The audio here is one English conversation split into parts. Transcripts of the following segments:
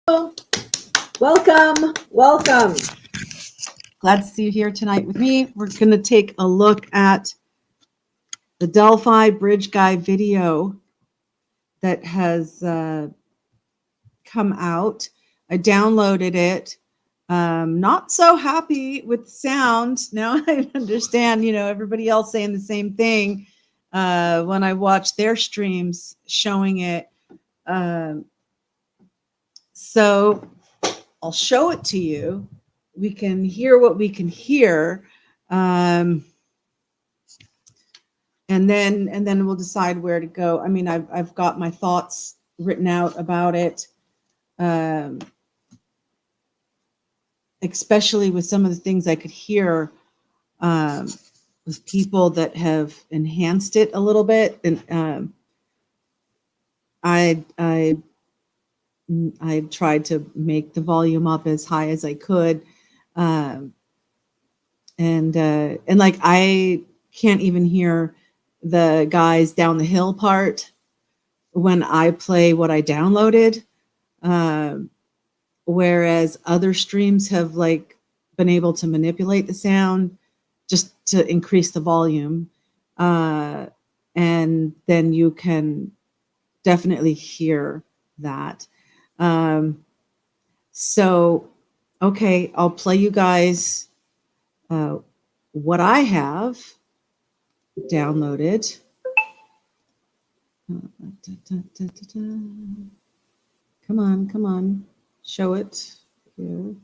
Welcome, welcome. Glad to see you here tonight with me. We're going to take a look at the Delphi Bridge Guy video that has come out. I downloaded it. Not so happy with the sound. Now I understand, everybody else saying the same thing when I watch their streams showing it. So I'll show it to you. We can hear what we can hear, and then we'll decide where to go. I mean, I've got my thoughts written out about it, especially with some of the things I could hear with people that have enhanced it a little bit, and I tried to make the volume up as high as I could. And like I can't even hear the guys down the hill part when I play what I downloaded, whereas other streams have like been able to manipulate the sound just to increase the volume, and then you can definitely hear that. So okay, I'll play you guys what I have downloaded. Come on, show it here.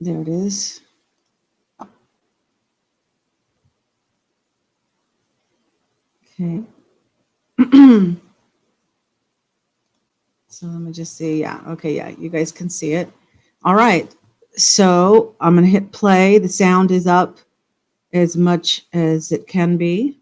There it is. Okay. So let me just see. Yeah. Okay. Yeah. You guys can see it. All right. So I'm going to hit play. The sound is up as much as it can be.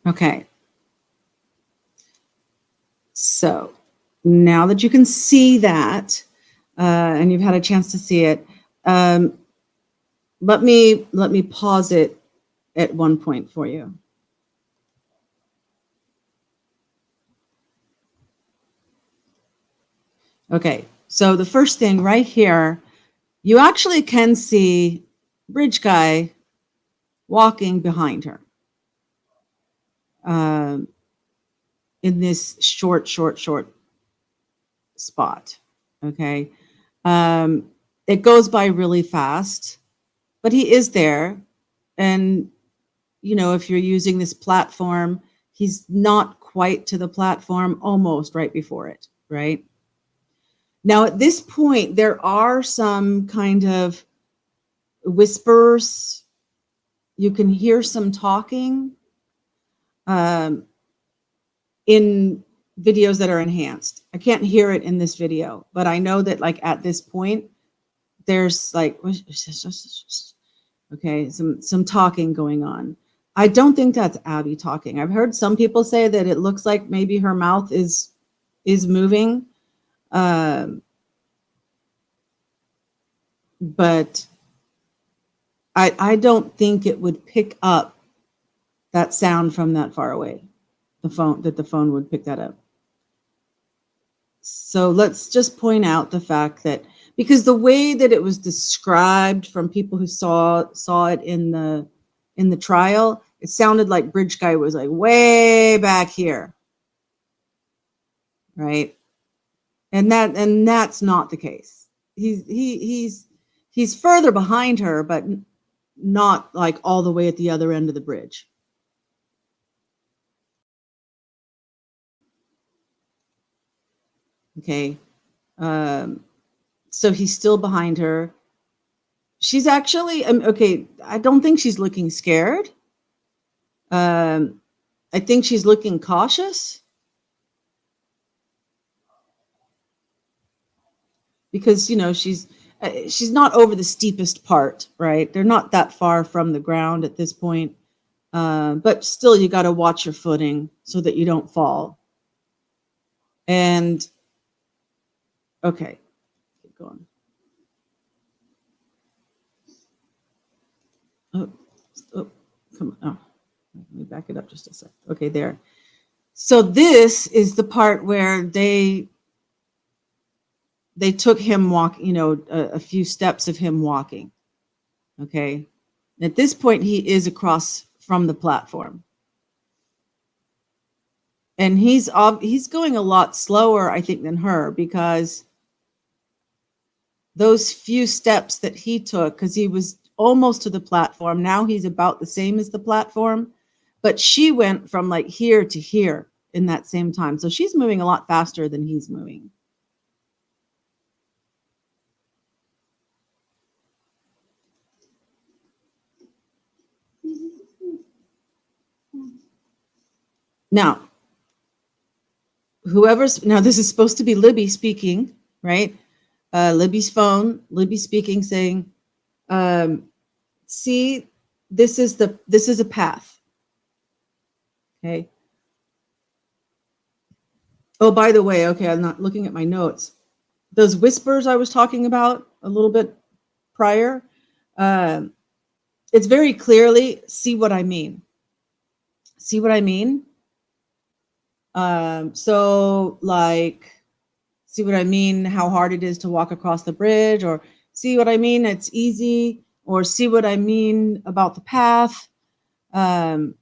Okay. So now that you can see that, and you've had a chance to see it, let me pause it at one point for you. Okay, so the first thing right here, you actually can see Bridge Guy walking behind her in this short spot. Okay, it goes by really fast, but he is there. And if you're using this platform, he's not quite to the platform, almost right before it, right? Now, at this point, there are some kind of whispers. You can hear some talking in videos that are enhanced. I can't hear it in this video, but I know that like at this point, there's like, okay, some talking going on. I don't think that's Abby talking. I've heard some people say that it looks like maybe her mouth is moving. But I don't think it would pick up that sound from that far away. The phone would pick that up. So let's just point out the fact that because the way that it was described from people who saw it in the trial, it sounded like Bridge Guy was like way back here, right? And that's not the case. He's further behind her, but not like all the way at the other end of the bridge. Okay. So he's still behind her. She's actually, okay, I don't think she's looking scared. I think she's looking cautious. Because, you know, she's not over the steepest part, right? They're not that far from the ground at this point. But still, you got to watch your footing so that you don't fall. And, okay, keep going. Oh, come on. Oh, let me back it up just a sec. Okay, there. So this is the part where they took him walking, you know, a few steps of him walking. Okay. At this point, he is across from the platform. And he's going a lot slower, I think, than her, because those few steps that he took, because he was almost to the platform, now he's about the same as the platform, but she went from like here to here in that same time. So she's moving a lot faster than he's moving. Now, this is supposed to be Libby speaking, right? Libby's phone, Libby speaking, saying, see, this is a path. Okay. Oh, by the way, okay, I'm not looking at my notes. Those whispers I was talking about a little bit prior, it's very clearly, see what I mean. See what I mean? So like, see what I mean, how hard it is to walk across the bridge, or see what I mean, it's easy, or see what I mean about the path. And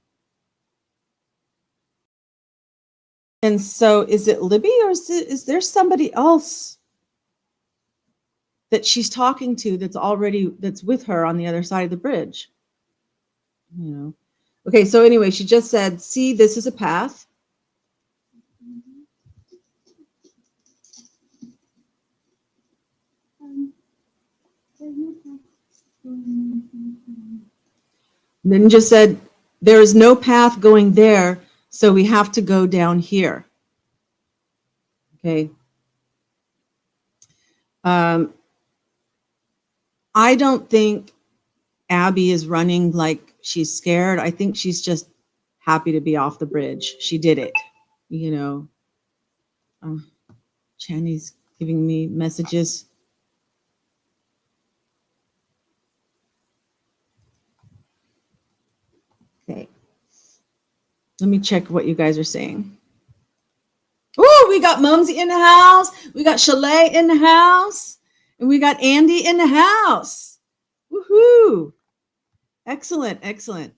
so is it Libby, or is there somebody else that she's talking to that's with her on the other side of the bridge? You know. Okay, so anyway, she just said, see, this is a path. Then just said, there is no path going there, so we have to go down here. Okay. I don't think Abby is running like she's scared. I think she's just happy to be off the bridge. She did it, you know. Channy's giving me messages. Okay. Let me check what you guys are saying. Oh, we got Mumsy in the house. We got Chalet in the house. And we got Andy in the house. Woohoo. Excellent, excellent.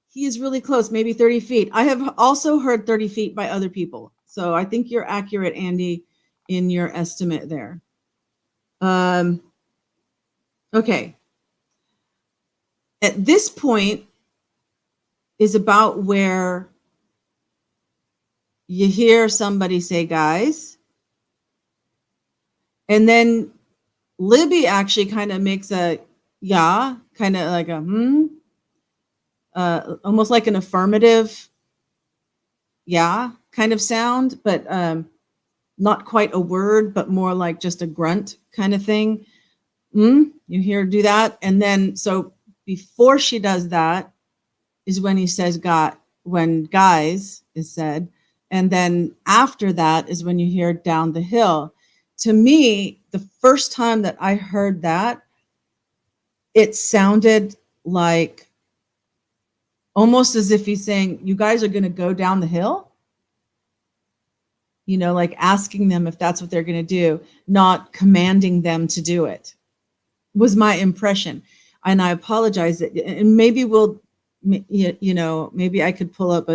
He is really close, maybe 30 feet. I have also heard 30 feet by other people. So I think you're accurate, Andy, in your estimate there. Okay. At this point is about where you hear somebody say, guys. And then Libby actually kind of makes a yeah, kind of like a almost like an affirmative yeah kind of sound, but not quite a word, but more like just a grunt kind of thing. You hear her do that. And then, so before she does that is when he says when guys is said. And then after that is when you hear down the hill. To me, the first time that I heard that, it sounded like almost as if he's saying, you guys are going to go down the hill. You know, like asking them if that's what they're going to do, not commanding them to do it, was my impression. And I apologize. And maybe maybe I could pull up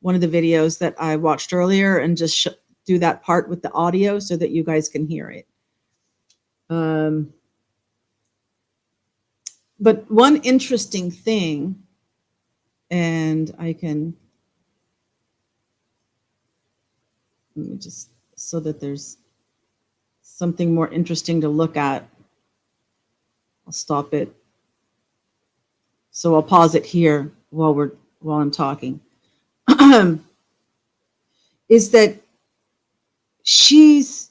one of the videos that I watched earlier and just do that part with the audio so that you guys can hear it. But one interesting thing, and let me just, so that there's something more interesting to look at. I'll stop it. So I'll pause it here while I'm talking. Is that she's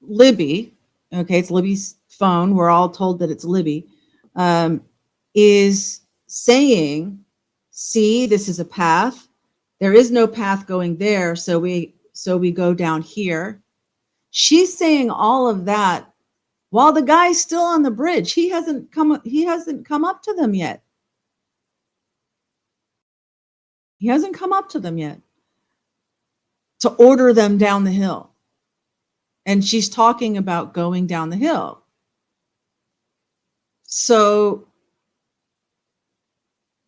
Libby, okay, it's Libby's phone. We're all told that it's Libby, is saying, see, this is a path. There is no path going there, so we go down here. She's saying all of that while the guy's still on the bridge. He hasn't come up to them yet. He hasn't come up to them yet to order them down the hill. And she's talking about going down the hill. So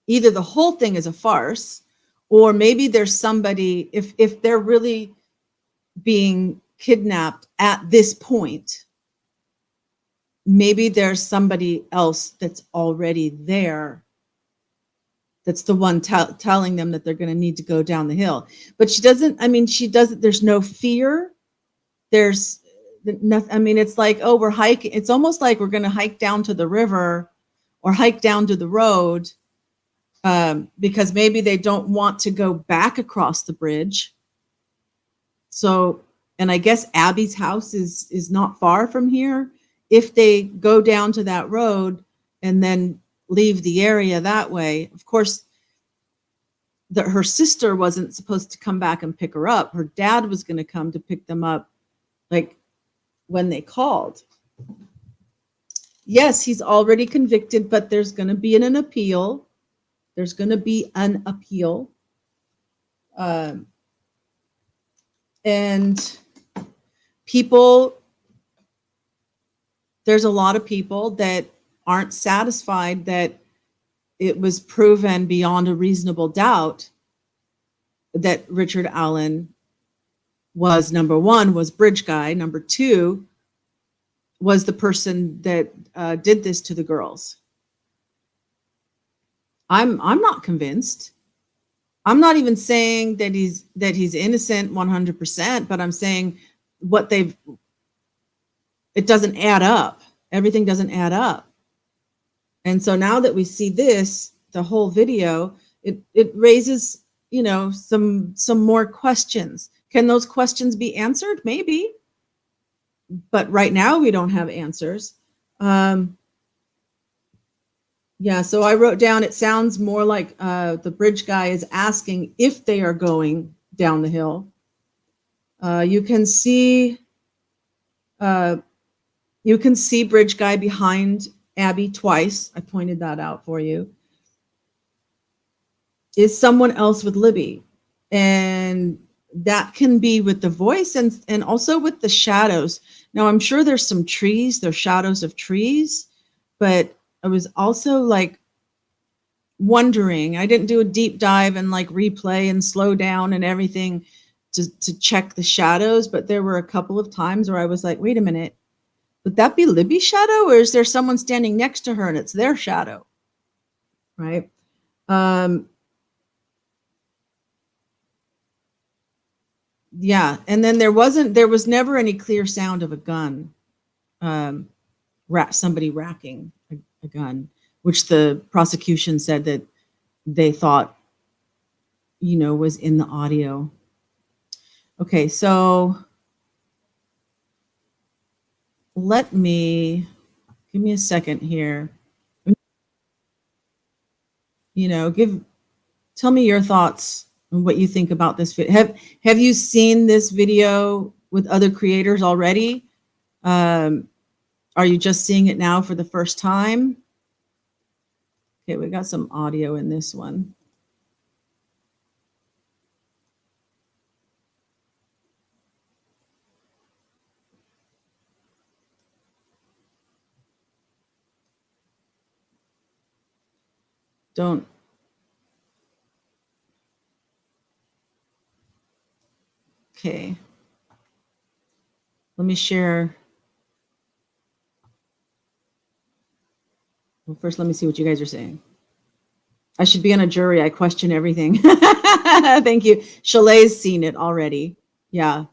either the whole thing is a farce, or maybe there's somebody, if they're really being kidnapped at this point, maybe there's somebody else that's already there, that's the one telling them that they're going to need to go down the hill. But she doesn't, there's no fear. There's nothing. It's like, oh, we're hiking. It's almost like we're going to hike down to the river or hike down to the road, because maybe they don't want to go back across the bridge. So, and I guess Abby's house is not far from here. If they go down to that road and then leave the area that way, of course, her sister wasn't supposed to come back and pick her up. Her dad was going to come to pick them up, like when they called. Yes, he's already convicted, but there's going to be an appeal. There's going to be an appeal. And people, there's a lot of people that aren't satisfied that it was proven beyond a reasonable doubt that Richard Allen was, number one, was bridge guy. Number two, was the person that did this to the girls. I'm not convinced. I'm not even saying that he's innocent 100%, but I'm saying it doesn't add up. Everything doesn't add up. And so now that we see this, the whole video, it raises, some more questions. Can those questions be answered? Maybe. But right now we don't have answers. Yeah, so I wrote down, it sounds more like the bridge guy is asking if they are going down the hill. You can see bridge guy behind Abby twice. I pointed that out for you. Is someone else with Libby? And that can be with the voice and also with the shadows. Now, I'm sure there's some trees, there's shadows of trees, but I was also like wondering, I didn't do a deep dive and like replay and slow down and everything to check the shadows, but there were a couple of times where I was like, wait a minute, would that be Libby's shadow, or is there someone standing next to her and it's their shadow? Right? Yeah, and then there was never any clear sound of a gun, somebody racking a gun, which the prosecution said that they thought, was in the audio. Okay, so give me a second here. Tell me your thoughts and what you think about this video. Have you seen this video with other creators already? Are you just seeing it now for the first time? Okay, we got some audio in this one. Okay. Let me share. Well, first, let me see what you guys are saying. I should be on a jury. I question everything. Thank you. Chalet's seen it already. Yeah.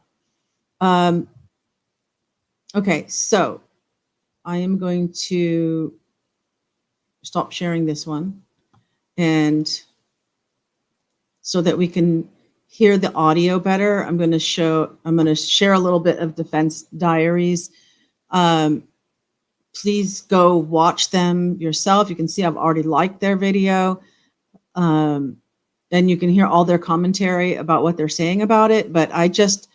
Okay, so I am going to stop sharing this one, and so that we can hear the audio better, I'm going to share a little bit of Defense Diaries. Please go watch them yourself. You can see I've already liked their video. And you can hear all their commentary about what they're saying about it. But I just,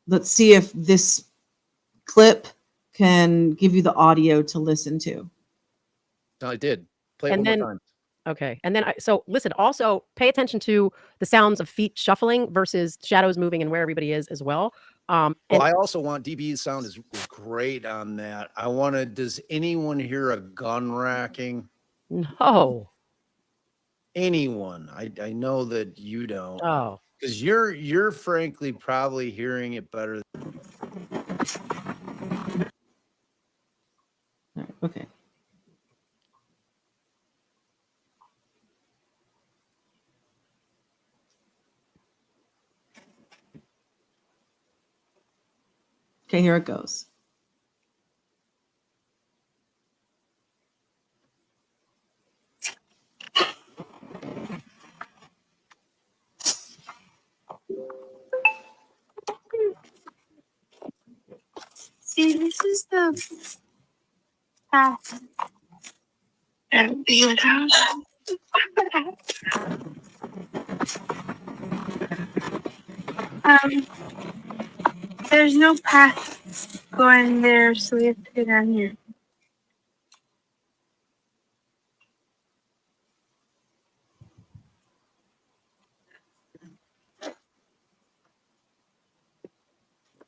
let's see if this clip can give you the audio to listen to. I did. Play it one more time. Okay. And then, so listen, also pay attention to the sounds of feet shuffling versus shadows moving and where everybody is as well. Well, I also want DB's sound is great on that. I wanted, does anyone hear a gun racking? No. Anyone? I know that you don't. Oh. Because you're frankly probably hearing it better. All right, okay. Okay, here it goes. See, this is the path and the house. There's no path going there, so we have to go down here.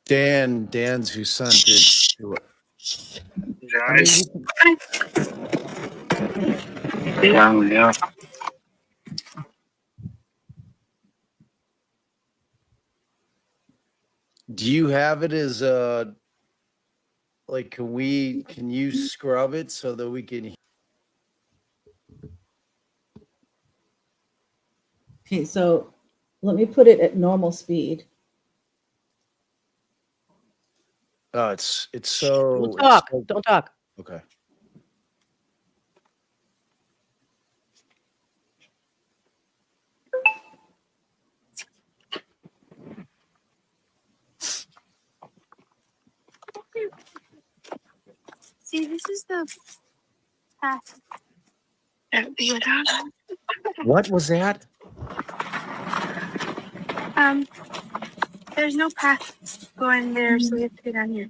Dan's who sent it to it. Guys. Yeah. Do you have it as like can you scrub it so that we can? Okay, so let me put it at normal speed. It's so. Don't talk. Don't talk. Okay. See, this is the path and the house. What was that? There's no path going there, so we have to go down here.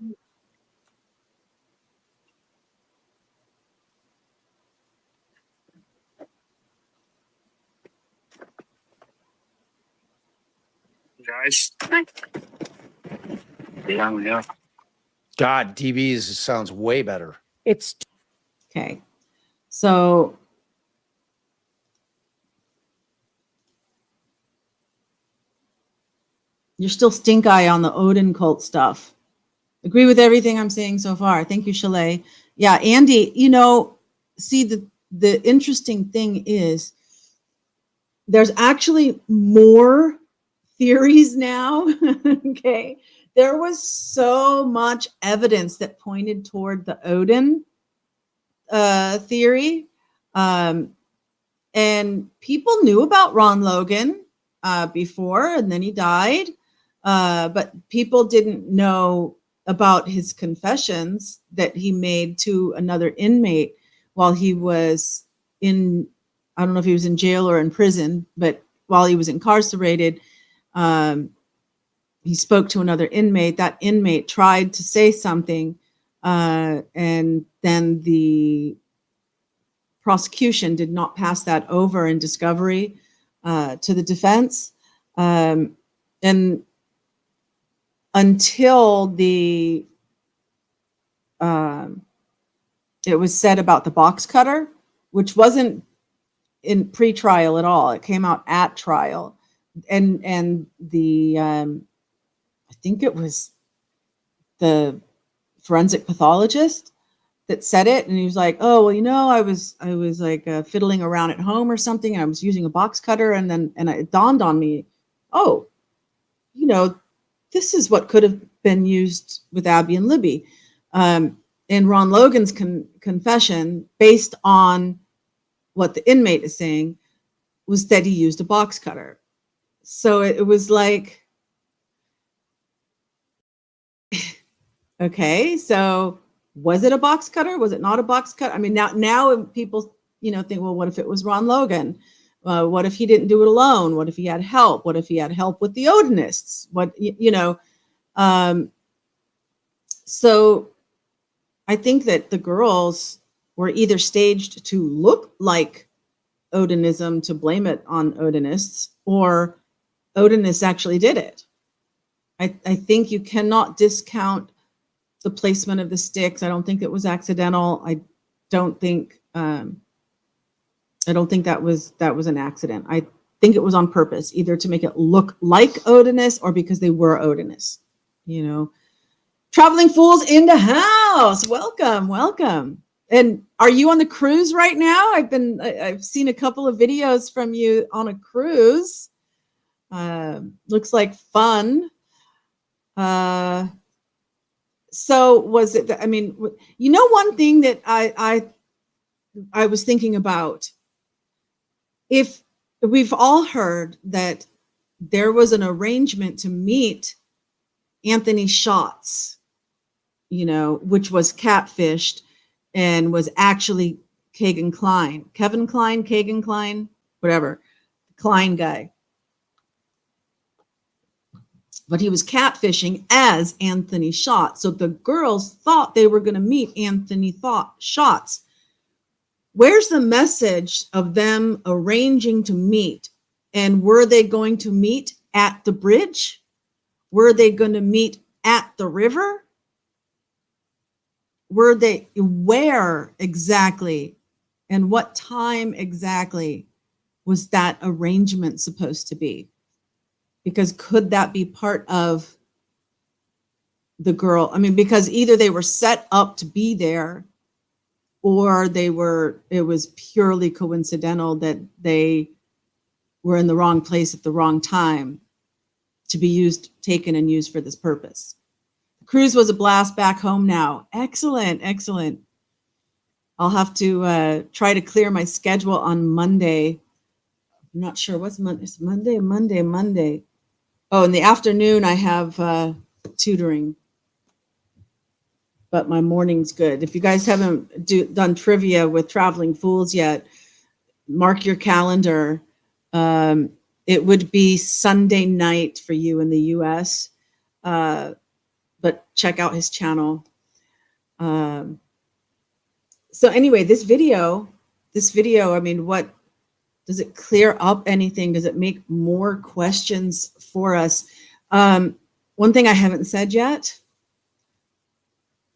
Guys. Yeah. God, DB's sounds way better. It's Okay, so you're still stink eye on the Odin cult stuff. Agree with everything I'm saying so far. Thank you, Chalet. Yeah, Andy, see, the interesting thing is there's actually more theories now. Okay. There was so much evidence that pointed toward the Odin theory. And people knew about Ron Logan before, and then he died. But people didn't know about his confessions that he made to another inmate while he was in, I don't know if he was in jail or in prison, but while he was incarcerated, he spoke to another inmate. That inmate tried to say something, and then the prosecution did not pass that over in discovery to the defense. And until it was said about the box cutter, which wasn't in pre-trial at all. It came out at trial. And the I think it was the forensic pathologist that said it, and he was like, "Oh, well, I was like fiddling around at home or something, and I was using a box cutter, and it dawned on me, oh, this is what could have been used with Abby and Libby. In Ron Logan's confession, based on what the inmate is saying, was that he used a box cutter. So it was like, okay, so was it a box cutter? Was it not a box cutter? I mean, now people, think, well, what if it was Ron Logan? What if he didn't do it alone? What if he had help? What if he had help with the Odinists? So I think that the girls were either staged to look like Odinism, to blame it on Odinists, or Odinists actually did it. I think you cannot discount the placement of the sticks. I don't think it was accidental. I don't think that was an accident. I think it was on purpose, either to make it look like Odinists or because they were Odinists. Traveling Fools in the house. Welcome. And are you on the cruise right now? I've seen a couple of videos from you on a cruise. Looks like fun. So was it, one thing that I was thinking about, if we've all heard that there was an arrangement to meet Anthony Schatz, which was catfished and was actually Kevin Klein, whatever, Klein guy. But he was catfishing as Anthony Schatz. So the girls thought they were going to meet Anthony Schatz. Where's the message of them arranging to meet? And were they going to meet at the bridge? Were they going to meet at the river? Where exactly and what time exactly was that arrangement supposed to be? Because could that be part of the girl? Because either they were set up to be there, or it was purely coincidental that they were in the wrong place at the wrong time to be taken and used for this purpose. The cruise was a blast. Back home now. Excellent. I'll have to try to clear my schedule on Monday. I'm not sure what's Monday. It's Monday. Oh, in the afternoon I have tutoring, but my morning's good. If you guys haven't done trivia with Traveling Fools yet, mark your calendar. It would be Sunday night for you in the US, but check out his channel. So anyway, this video, what does it clear up anything? Does it make more questions for us? One thing I haven't said yet,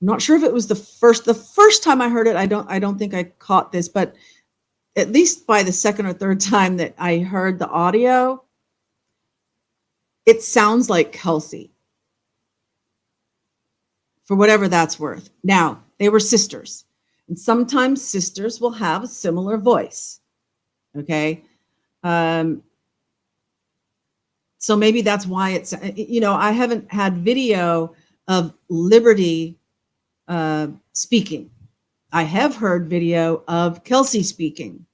I'm not sure if it was the first time I heard it. I don't think I caught this, but at least by the second or third time that I heard the audio, it sounds like Kelsey, for whatever that's worth. Now, they were sisters, and sometimes sisters will have a similar voice. Okay. So maybe that's why it's, I haven't had video of Liberty speaking. I have heard video of Kelsey speaking.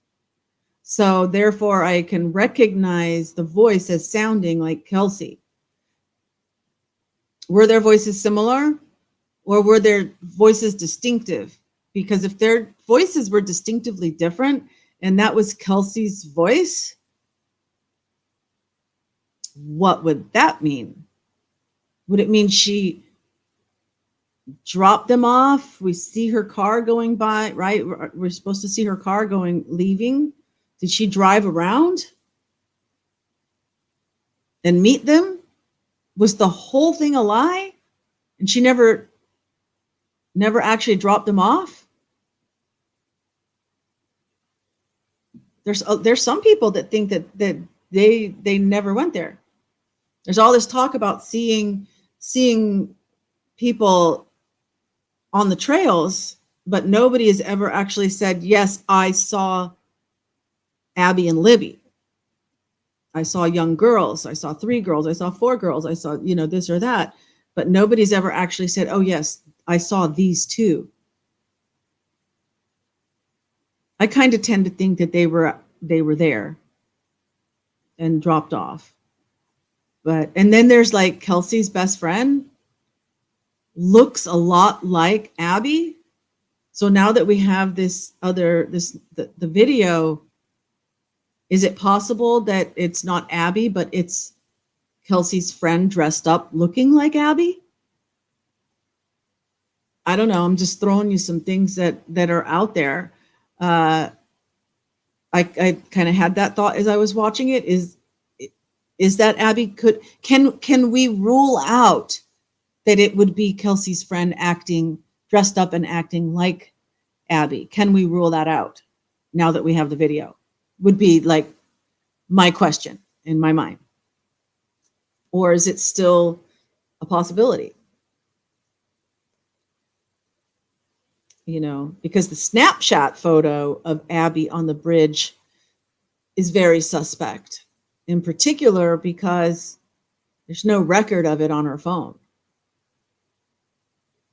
So therefore I can recognize the voice as sounding like Kelsey. Were their voices similar, or were their voices distinctive? Because if their voices were distinctively different, and that was Kelsey's voice, what would that mean? Would it mean she dropped them off? We see her car going by, right? We're supposed to see her car leaving. Did she drive around and meet them? Was the whole thing a lie? And she never actually dropped them off? There's some people that think that they never went there. There's all this talk about seeing people on the trails, but nobody has ever actually said, yes, I saw Abby and Libby. I saw young girls. I saw 3 girls. I saw 4 girls. I saw, this or that. but nobody's ever actually said, oh yes, I saw these two. I kind of tend to think that they were there and dropped off. And then there's like Kelsey's best friend, looks a lot like Abby. So now that we have the video, is it possible that it's not Abby, but it's Kelsey's friend dressed up looking like Abby? I don't know. I'm just throwing you some things that are out there. I kind of had that thought as I was watching it. Is that Abby? Can we rule out that it would be Kelsey's friend dressed up and acting like Abby? Can we rule that out now that we have the video? Would be like my question in my mind. Or is it still a possibility? You know, because the Snapchat photo of Abby on the bridge is very suspect, in particular because there's no record of it on her phone.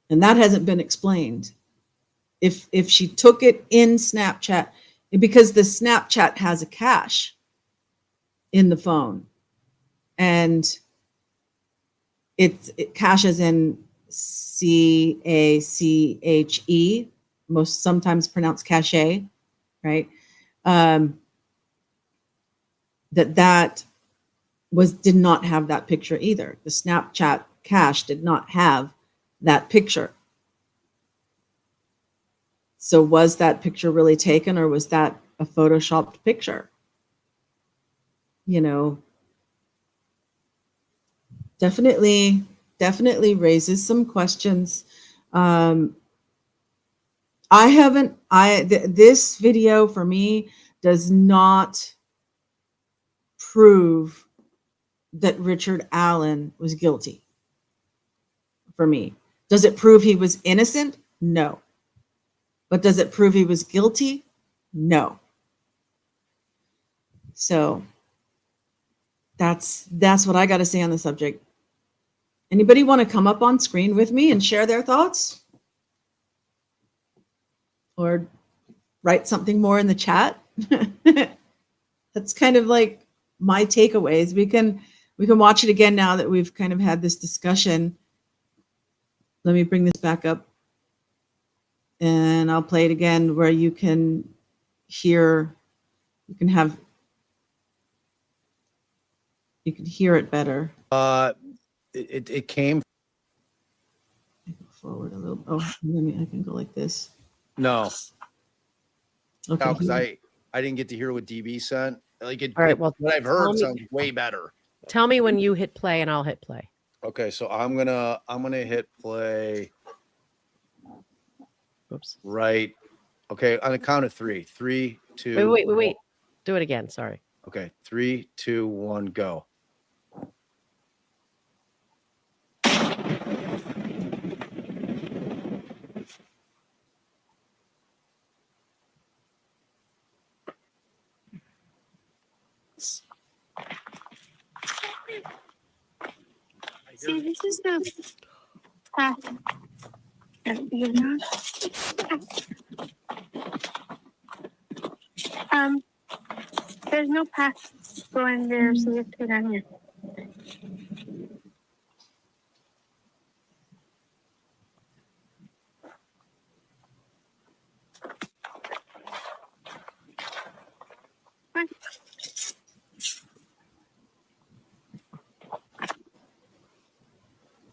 And that hasn't been explained. If she took it in Snapchat, because the Snapchat has a cache in the phone, and it caches in CACHE, most sometimes pronounced cache, right? That did not have that picture either. The Snapchat cache did not have that picture. So was that picture really taken, or was that a photoshopped picture? You know, definitely raises some questions. This video for me does not prove that Richard Allen was guilty. For me, does it prove he was innocent? No. But does it prove he was guilty? No. So that's what I got to say on the subject. Anybody want to come up on screen with me and share their thoughts? Or write something more in the chat? That's kind of like my takeaways. We can watch it again now that we've kind of had this discussion. Let me bring this back up. And I'll play it again where you can hear it better. It came. I go forward a little. Oh, I can go like this. No. Okay. Because I didn't get to hear what DB sent. Like All right, well, what I've heard sounds way better. Tell me when you hit play and I'll hit play. Okay, so I'm gonna hit play. Oops. Right. Okay, on the count of 3. 3, 2. Wait. Do it again. Sorry. Okay, 3, 2, 1, go. See, this is the path that you're not. There's no path going there, so we have to go down here.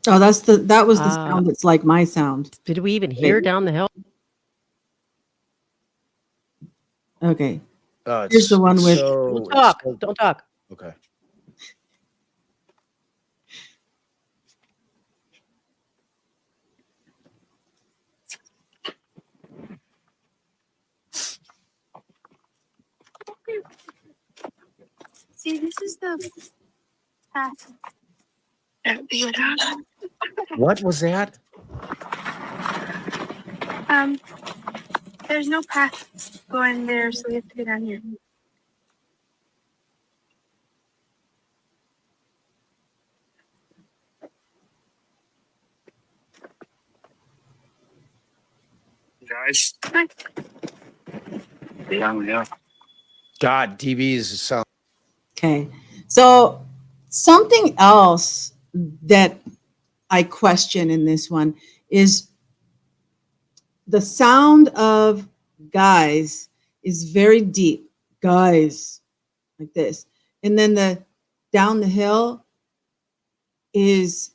Oh, that was the sound that's like my sound. Did we even hear down the hill? Okay. Here's the one with. Don't talk. Don't talk. Okay. See, this is the path that you're not. What was that? There's no path going there, so we have to go down here. guys. Yeah. God, DB's sound. Okay. So something else that I question in this one is the sound of guys is very deep. Guys, like this. And then the down the hill is,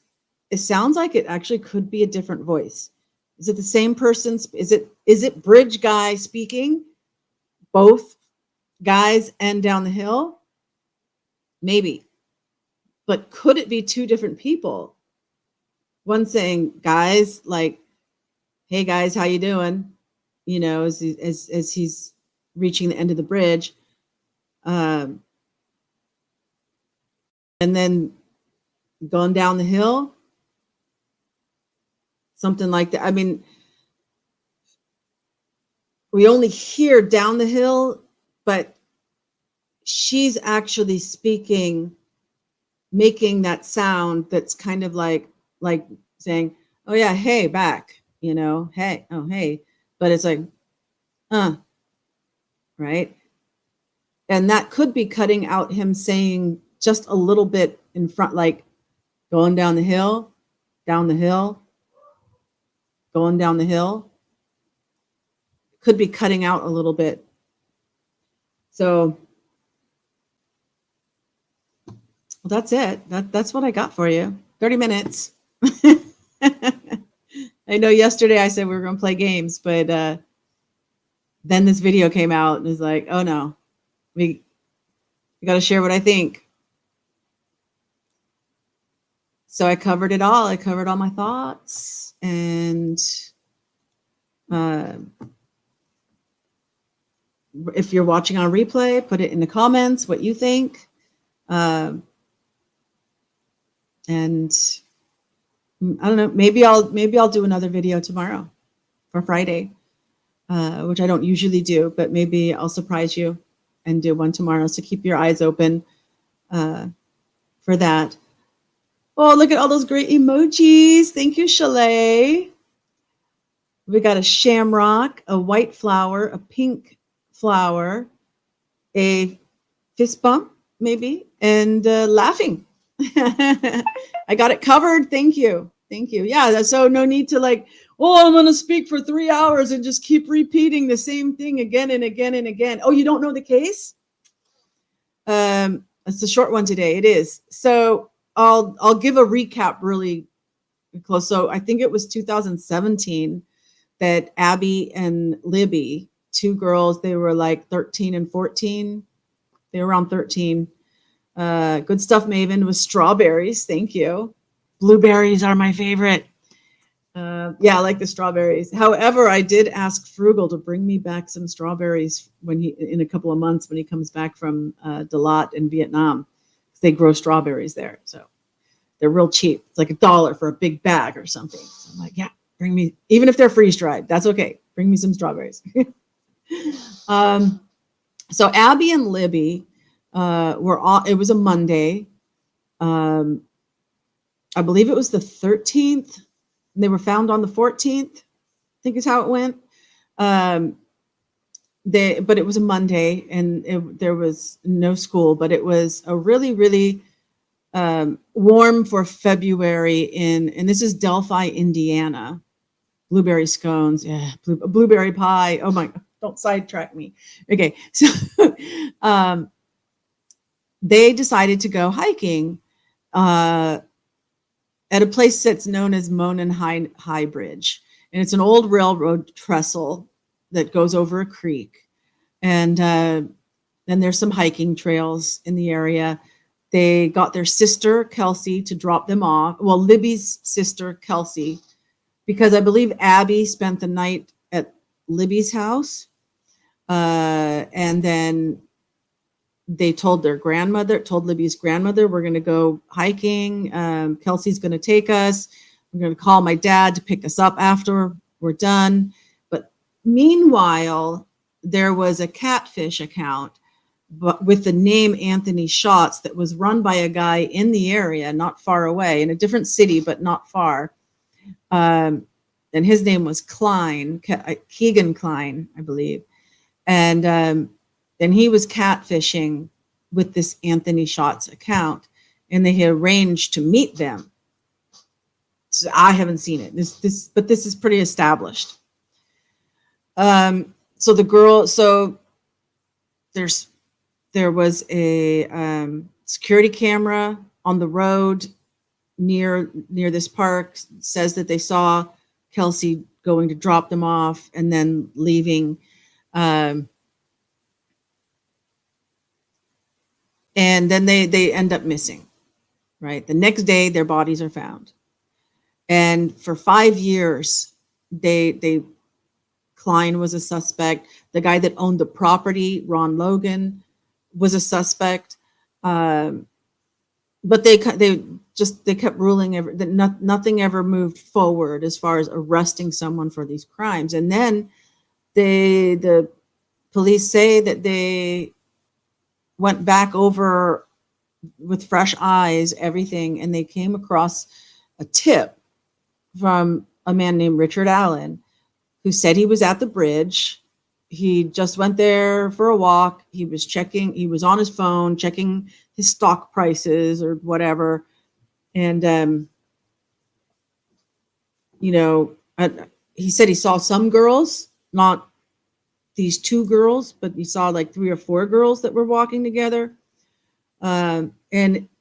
it sounds like it actually could be a different voice. Is it the same person? Is it bridge guy speaking? Both guys and down the hill? Maybe. But could it be two different people? One saying, guys, like, hey guys, how you doing? You know, as he's reaching the end of the bridge. And then going down the hill, something like that. I mean, we only hear down the hill, but she's actually speaking, making that sound that's kind of like saying, oh yeah, hey, back, you know, hey, oh hey, but it's like, right? And that could be cutting out him saying just a little bit in front, like going down the hill, going down the hill. Could be cutting out a little bit. So well, that's it. That's what I got for you. 30 minutes. I know yesterday I said we were going to play games, but then this video came out and it's like, oh no, we got to share what I think. So I covered it all. I covered all my thoughts, and if you're watching on replay, put it in the comments what you think. And I don't know, maybe I'll do another video tomorrow for Friday, which I don't usually do, but maybe I'll surprise you and do one tomorrow. So keep your eyes open for that. Oh, look at all those great emojis. Thank you, Chalet. We got a shamrock, a white flower, a pink flower, a fist bump, maybe, and laughing. I got it covered. Thank you. Thank you. Yeah, so no need to like, oh, I'm going to speak for 3 hours and just keep repeating the same thing again and again and again. Oh, you don't know the case? It's a short one today. It is. So I'll give a recap really close. So I think it was 2017 that Abby and Libby, two girls, they were like 13 and 14. They were around 13. Good stuff, Maven, with strawberries. Thank you. Blueberries are my favorite. Yeah, I like the strawberries. However, I did ask Frugal to bring me back some strawberries in a couple of months when he comes back from Dalat in Vietnam. They grow strawberries there, so they're real cheap. It's like $1 for a big bag or something. So I'm like, yeah, bring me, even if they're freeze dried, that's okay. Bring me some strawberries. So Abby and Libby it was a Monday. I believe it was the 13th. And they were found on the 14th, I think is how it went. But it was a Monday, and there was no school, but it was a really, really warm for February and this is Delphi, Indiana. Blueberry scones, yeah, blueberry pie. Oh my, don't sidetrack me. Okay, so they decided to go hiking at a place that's known as Monon High Bridge. And it's an old railroad trestle that goes over a creek. And then there's some hiking trails in the area. They got their sister, Kelsey, to drop them off. Well, Libby's sister, Kelsey, because I believe Abby spent the night at Libby's house. And then they told Libby's grandmother, we're going to go hiking. Kelsey's going to take us. I'm going to call my dad to pick us up after we're done. But meanwhile, there was a catfish account but with the name Anthony Schatz that was run by a guy in the area, not far away, in a different city, but not far. and his name was Klein, Keegan Klein, I believe. And he was catfishing with this Anthony Schatz account, and they had arranged to meet them. So I haven't seen it. But this is pretty established. So the girl, so there was a security camera on the road near this park, says that they saw Kelsey going to drop them off and then leaving. And then they end up missing, right? The next day, their bodies are found. And for 5 years, Klein was a suspect. The guy that owned the property, Ron Logan, was a suspect. But they kept ruling that nothing ever moved forward as far as arresting someone for these crimes. And then the police say that they went back over with fresh eyes everything, and they came across a tip from a man named Richard Allen, who said he was at the bridge. He just went there for a walk. He was on his phone checking his stock prices or whatever. And, he said he saw some girls, not these 2 girls, but he saw like 3 or 4 girls that were walking together. And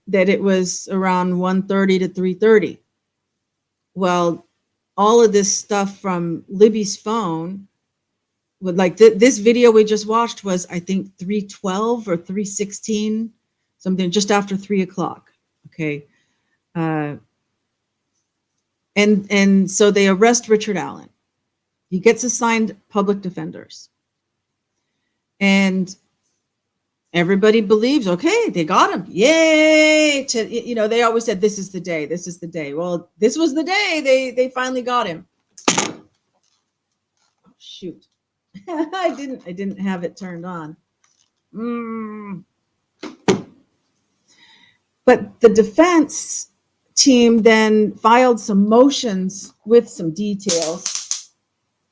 that it was around 1:30 to 3:30. Well, all of this stuff from Libby's phone, with like this video we just watched was, I think, 3:12 or 3:16, something just after 3 o'clock. Okay. And so they arrest Richard Allen. He gets assigned public defenders. And everybody believes, okay, they got him. Yay. They always said, this is the day. This is the day. Well, this was the day they finally got him. Oh, shoot. I didn't have it turned on. But the defense team then filed some motions with some details.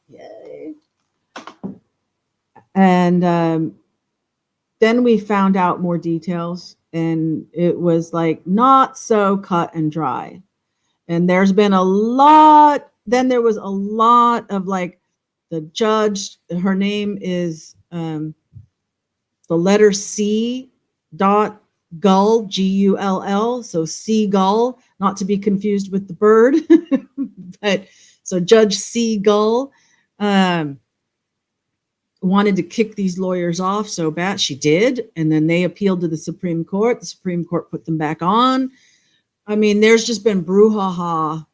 Yay. And then we found out more details, and it was like not so cut and dry. And there was a lot of like, the judge, her name is the letter C dot Gull, Gull. So C Gull, not to be confused with the bird. But so Judge C Gull wanted to kick these lawyers off so bad. She did. And then they appealed to the Supreme Court. The Supreme Court put them back on. I mean, there's just been brouhaha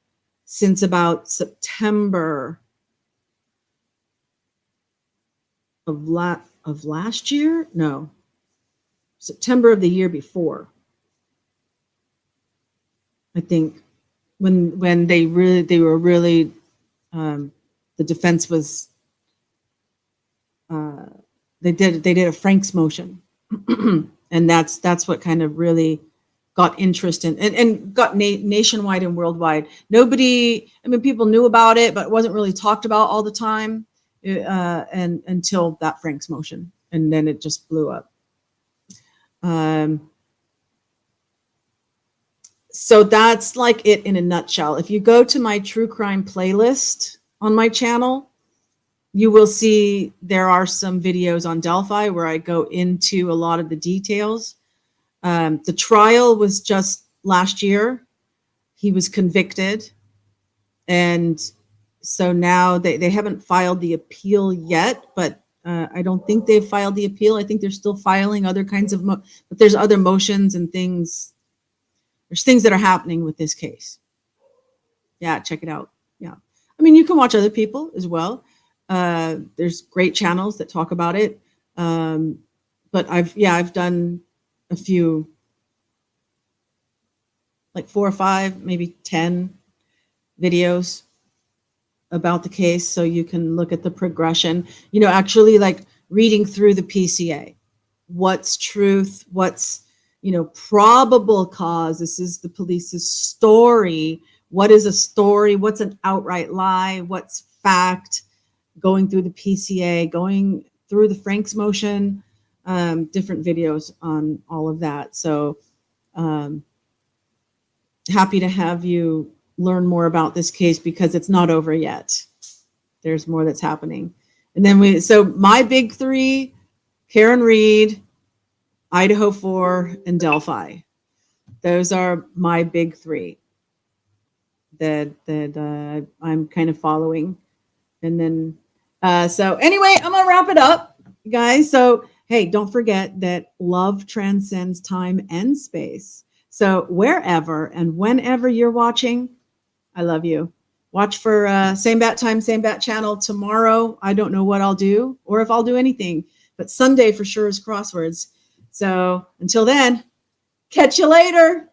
since about September of last year. No, September of the year before, I think, when they were really the defense was they did a Frank's motion. And that's what kind of really got interest and got nationwide and worldwide. People knew about it, but it wasn't really talked about all the time, and until that Frank's motion, and then it just blew up. So that's like it in a nutshell. If you go to my true crime playlist on my channel, you will see there are some videos on Delphi where I go into a lot of the details. The trial was just last year. He was convicted. And so now they haven't filed the appeal yet, but I don't think they've filed the appeal. I think they're still filing other kinds of, but there's other motions and things. There's things that are happening with this case. Yeah, check it out. Yeah. I mean, you can watch other people as well. There's great channels that talk about it. But I've done a few, like 4 or 5, maybe 10 videos about the case. So you can look at the progression, actually like reading through the PCA, what's truth, what's, probable cause. This is the police's story. what is a story, what's an outright lie, what's fact, going through the PCA, going through the Frank's motion, different videos on all of that. So happy to have you learn more about this case because it's not over yet. There's more that's happening. And then so my big three, Karen Reed, Idaho 4, and Delphi. Those are my big three that I'm kind of following. And then, so anyway, I'm gonna wrap it up, guys. So, hey, don't forget that love transcends time and space. So wherever and whenever you're watching, I love you. Watch for same bat time, same bat channel tomorrow. I don't know what I'll do or if I'll do anything, but Sunday for sure is crosswords. So until then, catch you later.